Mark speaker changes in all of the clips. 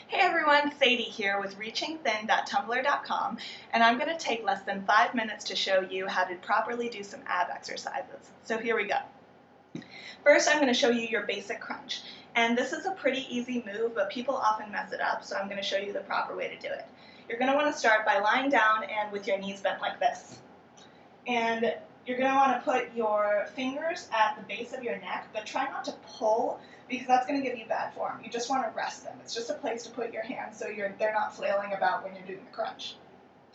Speaker 1: Hey everyone, Sadie here with reachingthin.tumblr.com, and I'm going to take less than 5 minutes to show you how to properly do some ab exercises. So here we go. First, I'm going to show you your basic crunch, and this is a pretty easy move, but people often mess it up, so I'm going to show you the proper way to do it. You're going to want to start by lying down and with your knees bent like this. And you're going to want to put your fingers at the base of your neck, but try not to pull because that's going to give you bad form. You just want to rest them. It's just a place to put your hands so they're not flailing about when you're doing the crunch.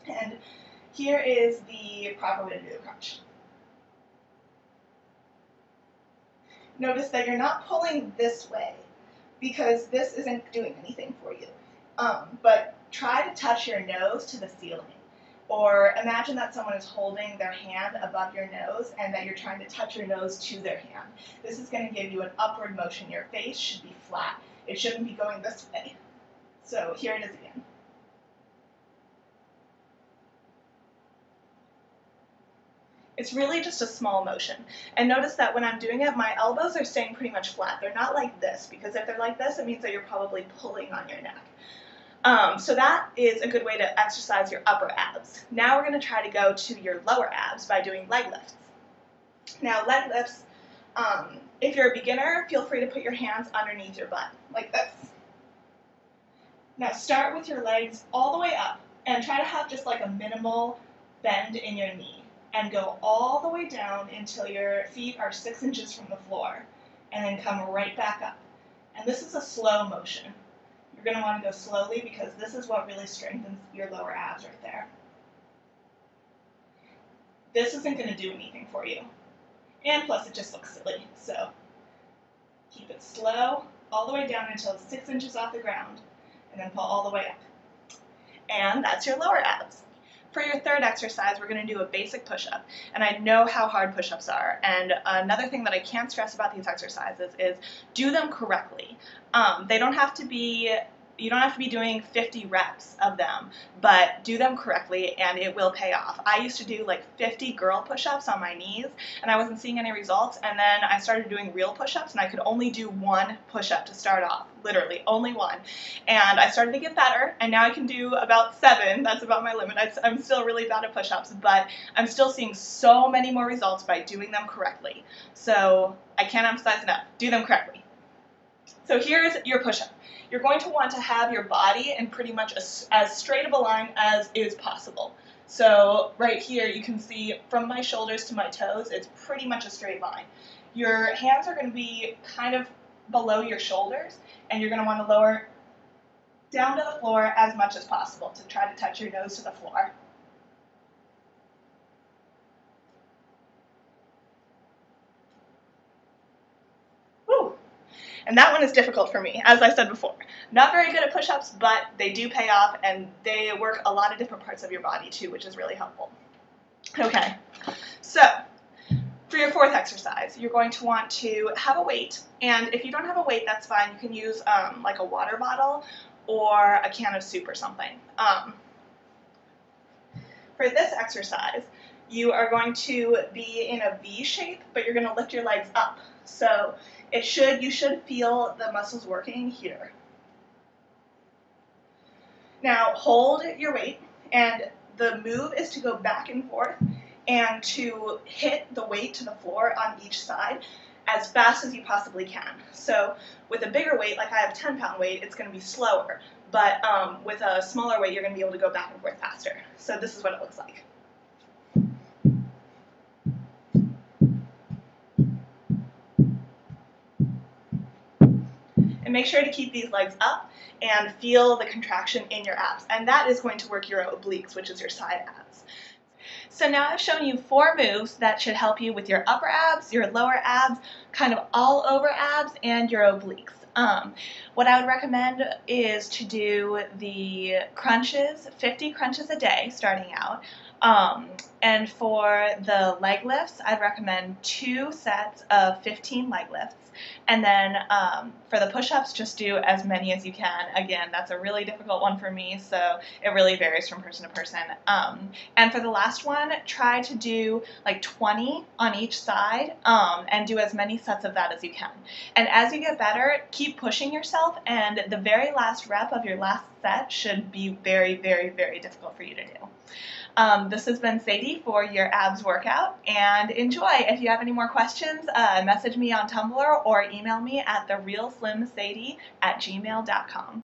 Speaker 1: And here is the proper way to do the crunch. Notice that you're not pulling this way because this isn't doing anything for you. But try to touch your nose to the ceiling. Or imagine that someone is holding their hand above your nose and that you're trying to touch your nose to their hand. This is going to give you an upward motion. Your face should be flat. It shouldn't be going this way. So here it is again. It's really just a small motion. And notice that when I'm doing it, my elbows are staying pretty much flat. They're not like this, because if they're like this, it means that you're probably pulling on your neck. So that is a good way to exercise your upper abs. Now we're going to try to go to your lower abs by doing leg lifts. Now leg lifts, if you're a beginner, feel free to put your hands underneath your butt, like this. Now start with your legs all the way up and try to have just like a minimal bend in your knee and go all the way down until your feet are 6 inches from the floor and then come right back up. And this is a slow motion. You're going to want to go slowly because this is what really strengthens your lower abs right there. This isn't going to do anything for you. And plus it just looks silly. So keep it slow all the way down until it's 6 inches off the ground and then pull all the way up. And that's your lower abs. For your third exercise, we're going to do a basic push-up. And I know how hard push-ups are. And another thing that I can't stress about these exercises is do them correctly. You don't have to be doing 50 reps of them, but do them correctly and it will pay off. I used to do like 50 girl push-ups on my knees and I wasn't seeing any results, and then I started doing real push-ups and I could only do 1 push-up to start off, literally only 1. And I started to get better and now I can do about 7. That's about my limit. I'm still really bad at push-ups, but I'm still seeing so many more results by doing them correctly. So I can't emphasize enough, do them correctly. So here's your push-up. You're going to want to have your body in pretty much as straight of a line as is possible. So right here you can see from my shoulders to my toes, it's pretty much a straight line. Your hands are going to be kind of below your shoulders, and you're going to want to lower down to the floor as much as possible to try to touch your nose to the floor. And that one is difficult for me, as I said before. Not very good at push-ups, but they do pay off, and they work a lot of different parts of your body too, which is really helpful. Okay, so for your fourth exercise, you're going to want to have a weight, and if you don't have a weight, that's fine. You can use like a water bottle or a can of soup or something. For this exercise, you are going to be in a V shape, but you're going to lift your legs up. So you should feel the muscles working here. Now hold your weight, and the move is to go back and forth and to hit the weight to the floor on each side as fast as you possibly can. So with a bigger weight, like I have a 10-pound weight, it's going to be slower, but with a smaller weight, you're going to be able to go back and forth faster. So this is what it looks like. And make sure to keep these legs up and feel the contraction in your abs. And that is going to work your obliques, which is your side abs. So now I've shown you 4 moves that should help you with your upper abs, your lower abs, kind of all over abs, and your obliques. What I would recommend is to do the crunches, 50 crunches a day starting out, And for the leg lifts, I'd recommend 2 sets of 15 leg lifts. And then for the push-ups, just do as many as you can. Again, that's a really difficult one for me, so it really varies from person to person. And for the last one, try to do like 20 on each side and do as many sets of that as you can. And as you get better, keep pushing yourself, and the very last rep of your last set should be very, very, very difficult for you to do. This has been Sadie for your abs workout, and enjoy. If you have any more questions, message me on Tumblr or email me at therealslimsadie@gmail.com.